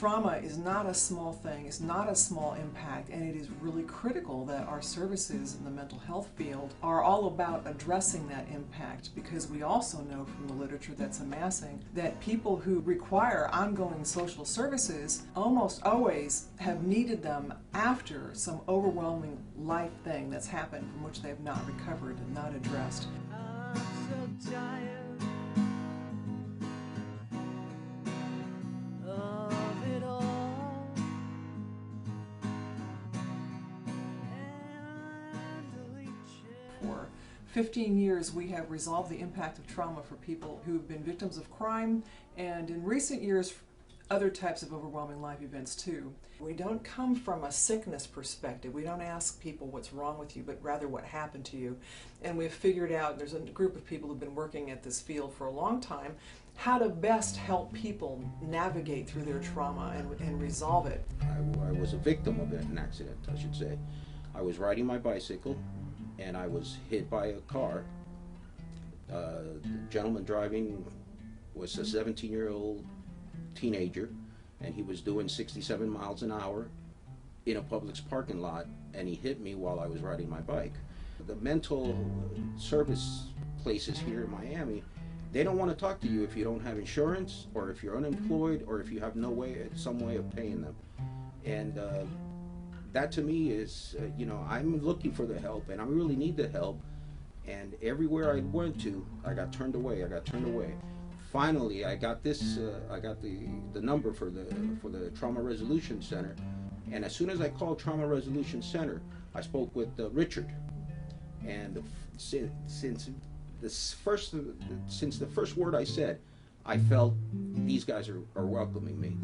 Trauma is not a small thing, it's not a small impact, and it is really critical that our services in the mental health field are all about addressing that impact, because we also know from the literature that's amassing that people who require ongoing social services almost always have needed them after some overwhelming life thing that's happened from which they have not recovered and not addressed. I'm so tired of it all, and For 15 years, we have resolved the impact of trauma for people who've been victims of crime, and in recent years, other types of overwhelming life events too. We don't come from a sickness perspective. We don't ask people what's wrong with you, but rather what happened to you. And we've figured out, there's a group of people who've been working at this field for a long time, how to best help people navigate through their trauma and resolve it. I was a victim of an accident, I should say. I was riding my bicycle and I was hit by a car. The gentleman driving was a 17-year-old teenager, and he was doing 67 miles an hour in a Publix parking lot, and he hit me while I was riding my bike. The mental service places here in Miami, they don't want to talk to you if you don't have insurance, or if you're unemployed, or if you have some way of paying them. And that to me is, I'm looking for the help, and I really need the help. And everywhere I went to, I got turned away. Finally, I got this. I got the number for the Trauma Resolution Center, and as soon as I called Trauma Resolution Center, I spoke with Richard. And since the first word I said, I felt these guys are welcoming me.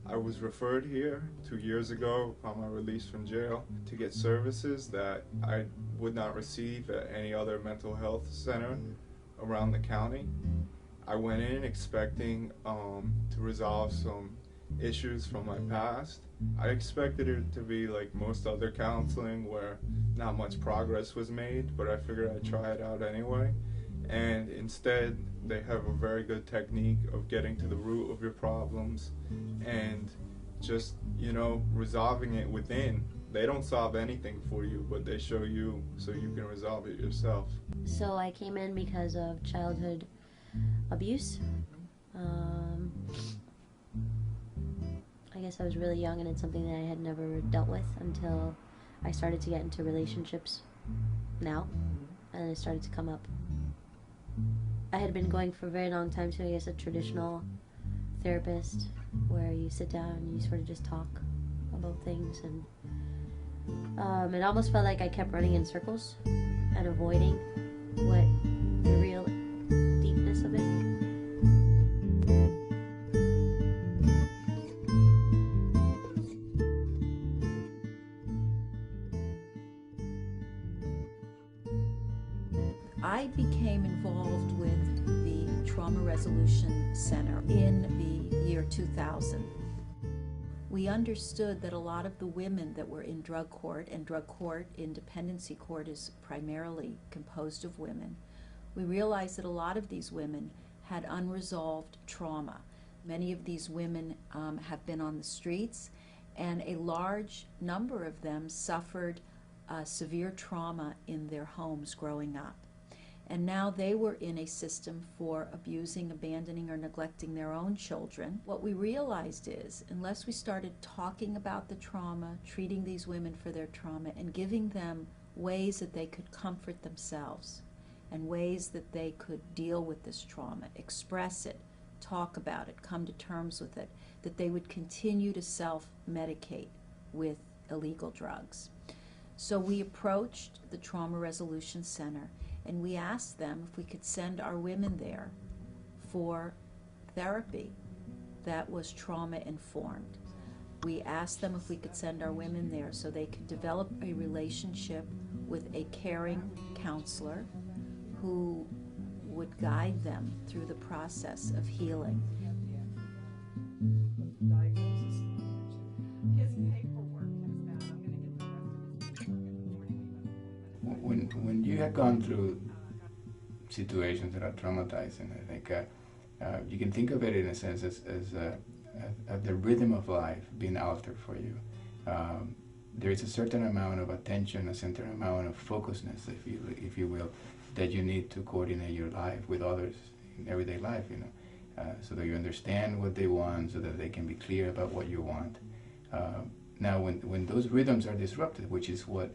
I was referred here 2 years ago upon my release from jail to get services that I would not receive at any other mental health center around the county. I went in expecting to resolve some issues from my past. I expected it to be like most other counseling where not much progress was made, but I figured I'd try it out anyway. And instead, they have a very good technique of getting to the root of your problems and just, resolving it within. They don't solve anything for you, but they show you so you can resolve it yourself. So I came in because of childhood abuse. I guess I was really young, and it's something that I had never dealt with until I started to get into relationships now, and it started to come up. I had been going for a very long time to, a traditional therapist where you sit down and you sort of just talk about things, and it almost felt like I kept running in circles and avoiding what the real deepness of it. I became involved with the Trauma Resolution Center in the year 2000. We understood that a lot of the women that were in drug court, and drug court in dependency court is primarily composed of women, we realized that a lot of these women had unresolved trauma. Many of these women have been on the streets, and a large number of them suffered severe trauma in their homes growing up. And now they were in a system for abusing, abandoning, or neglecting their own children. What we realized is, unless we started talking about the trauma, treating these women for their trauma, and giving them ways that they could comfort themselves, and ways that they could deal with this trauma, express it, talk about it, come to terms with it, that they would continue to self-medicate with illegal drugs. So we approached the Trauma Resolution Center, and we asked them if we could send our women there for therapy that was trauma-informed. We asked them if we could send our women there so they could develop a relationship with a caring counselor who would guide them through the process of healing. when you have gone through situations that are traumatizing, I think you can think of it in a sense as the rhythm of life being altered for you. There is a certain amount of attention, a certain amount of focusness, if you will, that you need to coordinate your life with others in everyday life, so that you understand what they want, so that they can be clear about what you want. Now, when those rhythms are disrupted, which is what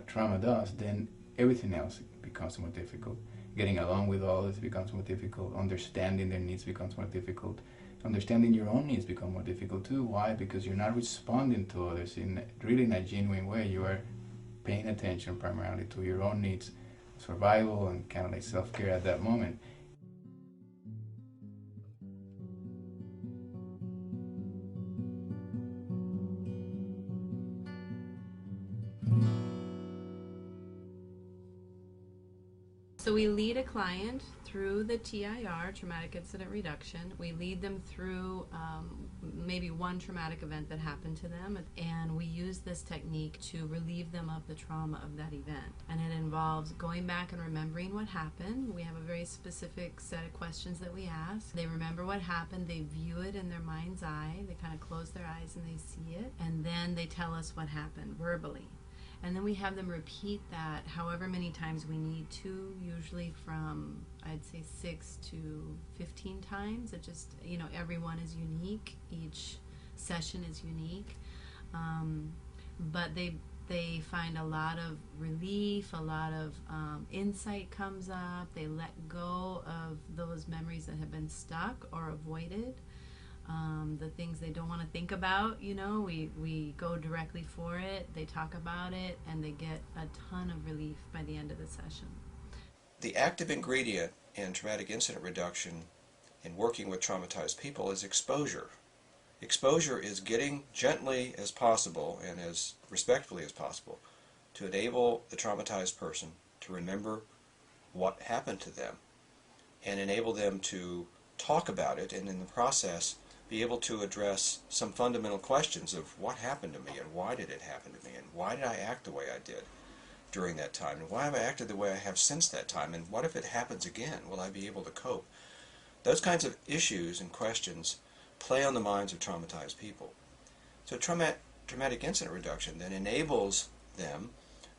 trauma does, then everything else becomes more difficult. Getting along with others becomes more difficult. Understanding their needs becomes more difficult. Understanding your own needs become more difficult too. Why? Because you're not responding to others in a genuine way. You are paying attention primarily to your own needs, survival, and kind of like self-care at that moment. So we lead a client through the TIR, Traumatic Incident Reduction. We lead them through maybe one traumatic event that happened to them, and we use this technique to relieve them of the trauma of that event. And it involves going back and remembering what happened. We have a very specific set of questions that we ask. They remember what happened, they view it in their mind's eye, they kind of close their eyes and they see it, and then they tell us what happened verbally. And then we have them repeat that however many times we need to, usually from, I'd say, 6 to 15 times. It just, everyone is unique. Each session is unique. But they find a lot of relief, a lot of insight comes up. They let go of those memories that have been stuck or avoided. The things they don't want to think about, we go directly for it, they talk about it, and they get a ton of relief by the end of the session. The active ingredient in traumatic incident reduction in working with traumatized people is exposure. Exposure is getting gently as possible and as respectfully as possible to enable the traumatized person to remember what happened to them and enable them to talk about it, and in the process be able to address some fundamental questions of what happened to me and why did it happen to me and why did I act the way I did during that time and why have I acted the way I have since that time and what if it happens again? Will I be able to cope? Those kinds of issues and questions play on the minds of traumatized people. So traumatic incident reduction then enables them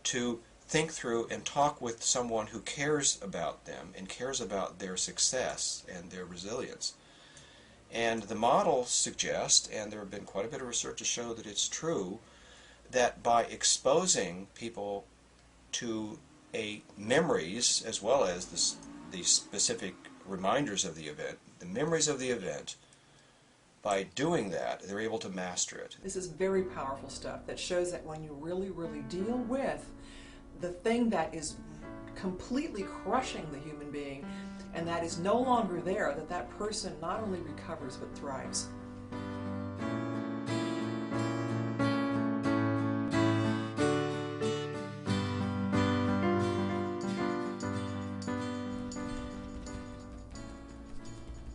to think through and talk with someone who cares about them and cares about their success and their resilience. And the model suggests, and there have been quite a bit of research to show that it's true, that by exposing people to memories as well as the specific reminders of the event, the memories of the event, by doing that, they're able to master it. This is very powerful stuff that shows that when you really, really deal with the thing that is completely crushing the human being, and that is no longer there, that person not only recovers but thrives.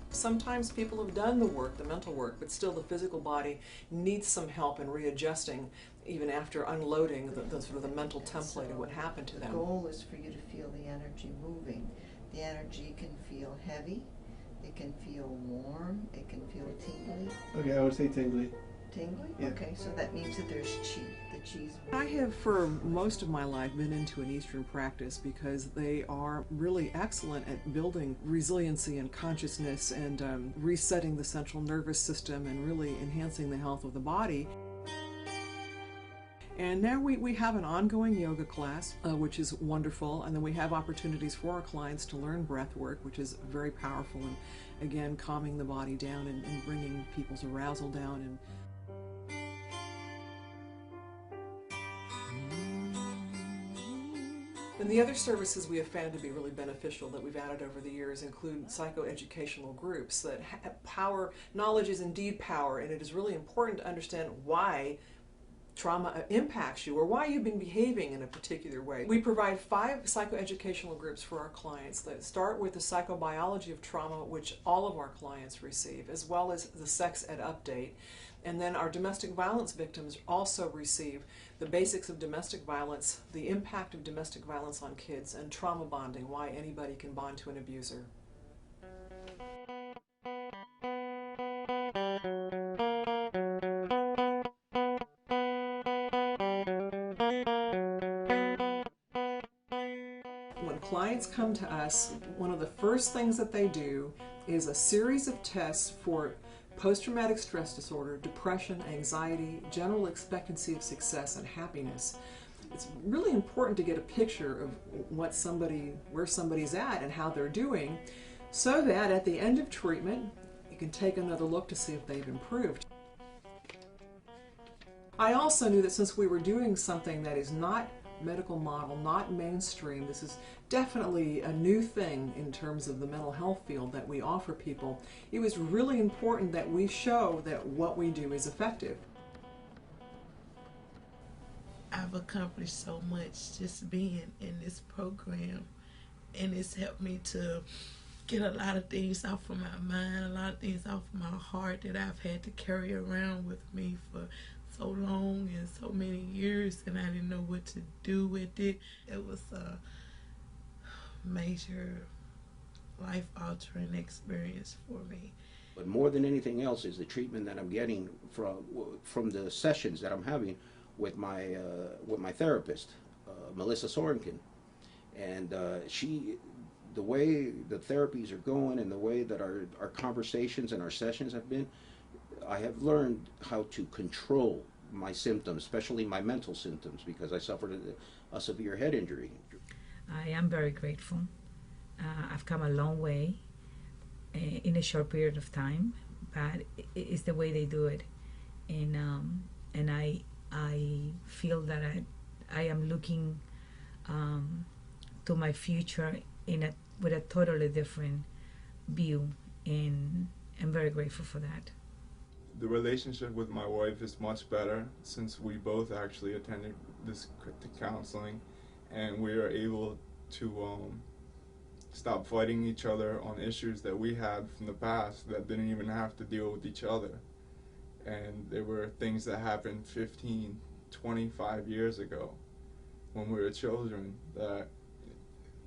Sometimes people have done the work, the mental work, but still the physical body needs some help in readjusting even after unloading the sort of the mental template of what happened to them. The goal is for you to feel the energy moving. The energy can feel heavy, it can feel warm, it can feel tingly. Okay, I would say tingly. Tingly? Yeah. Okay, so that means that there's chi, the chi's. I have for most of my life been into an Eastern practice because they are really excellent at building resiliency and consciousness and resetting the central nervous system and really enhancing the health of the body. And now we have an ongoing yoga class, which is wonderful, and then we have opportunities for our clients to learn breath work, which is very powerful, and again, calming the body down and bringing people's arousal down. And the other services we have found to be really beneficial that we've added over the years include psychoeducational groups that power. Knowledge is indeed power, and it is really important to understand why trauma impacts you or why you've been behaving in a particular way. We provide 5 psychoeducational groups for our clients that start with the psychobiology of trauma, which all of our clients receive, as well as the sex ed update. And then our domestic violence victims also receive the basics of domestic violence, the impact of domestic violence on kids, and trauma bonding, why anybody can bond to an abuser. When clients come to us, one of the first things that they do is a series of tests for post-traumatic stress disorder, depression, anxiety, general expectancy of success, and happiness. It's really important to get a picture of where somebody's at and how they're doing, so that at the end of treatment, you can take another look to see if they've improved. I also knew that since we were doing something that is not medical model, not mainstream, this is definitely a new thing in terms of the mental health field that we offer people, it was really important that we show that what we do is effective. I've accomplished so much just being in this program, and it's helped me to get a lot of things off of my mind, a lot of things off of my heart that I've had to carry around with me for so long and so many years, and I didn't know what to do with it. It was a major life-altering experience for me. But more than anything else is the treatment that I'm getting from the sessions that I'm having with my therapist, Melissa Sorenkin. And the way the therapies are going and the way that our conversations and our sessions have been, I have learned how to control my symptoms, especially my mental symptoms, because I suffered a severe head injury. I am very grateful. I've come a long way in a short period of time, but it's the way they do it, and I feel that I am looking to my future with a totally different view, and I'm very grateful for that. The relationship with my wife is much better since we both actually attended this counseling, and we are able to stop fighting each other on issues that we had from the past that didn't even have to deal with each other. And there were things that happened 15, 25 years ago when we were children that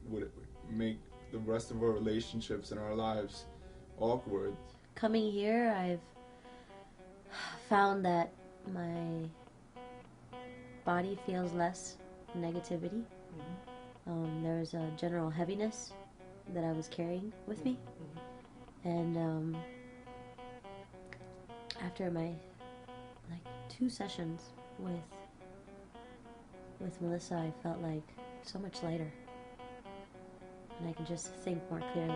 would make the rest of our relationships and our lives awkward. Coming here, I've found that my body feels less negativity. There's a general heaviness that I was carrying with me, and after my 2 sessions with Melissa, I felt like so much lighter, and I can just think more clearly.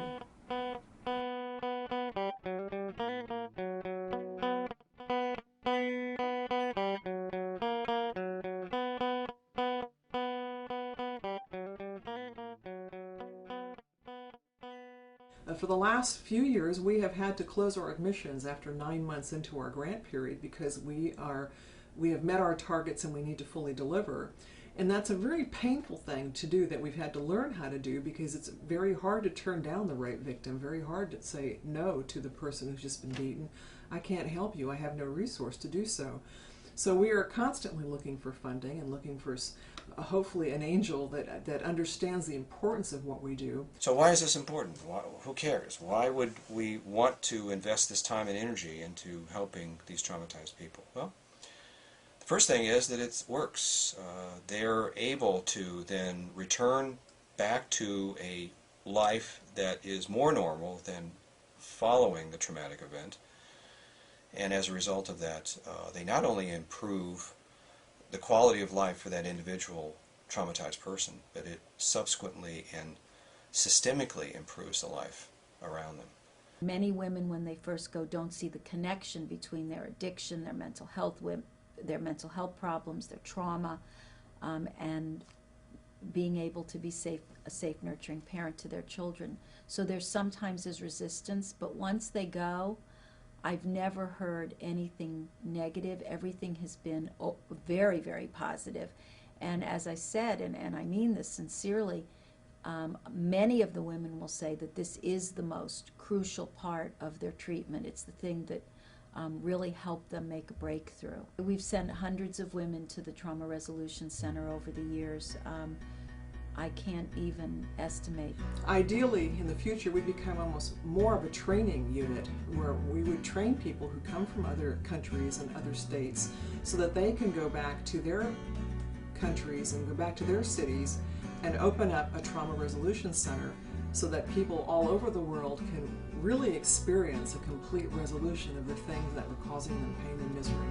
For the last few years, we have had to close our admissions after 9 months into our grant period because we have met our targets and we need to fully deliver. And that's a very painful thing to do that we've had to learn how to do, because it's very hard to turn down the right victim, very hard to say no to the person who's just been beaten. I can't help you, I have no resource to do so. So we are constantly looking for funding and looking for hopefully an angel that understands the importance of what we do. So why is this important? Who cares? Why would we want to invest this time and energy into helping these traumatized people? Well, the first thing is that it works. They're able to then return back to a life that is more normal than following the traumatic event. And as a result of that, they not only improve the quality of life for that individual traumatized person, but it subsequently and systemically improves the life around them. Many women, when they first go, don't see the connection between their addiction, their mental health problems, their trauma, and being able to be a safe, nurturing parent to their children. So sometimes there's resistance, but once they go, I've never heard anything negative. Everything has been very, very positive. And as I said, and I mean this sincerely, many of the women will say that this is the most crucial part of their treatment. It's the thing that really helped them make a breakthrough. We've sent hundreds of women to the Trauma Resolution Center over the years. I can't even estimate. Ideally, in the future, we become almost more of a training unit where we would train people who come from other countries and other states so that they can go back to their countries and go back to their cities and open up a trauma resolution center so that people all over the world can really experience a complete resolution of the things that were causing them pain and misery.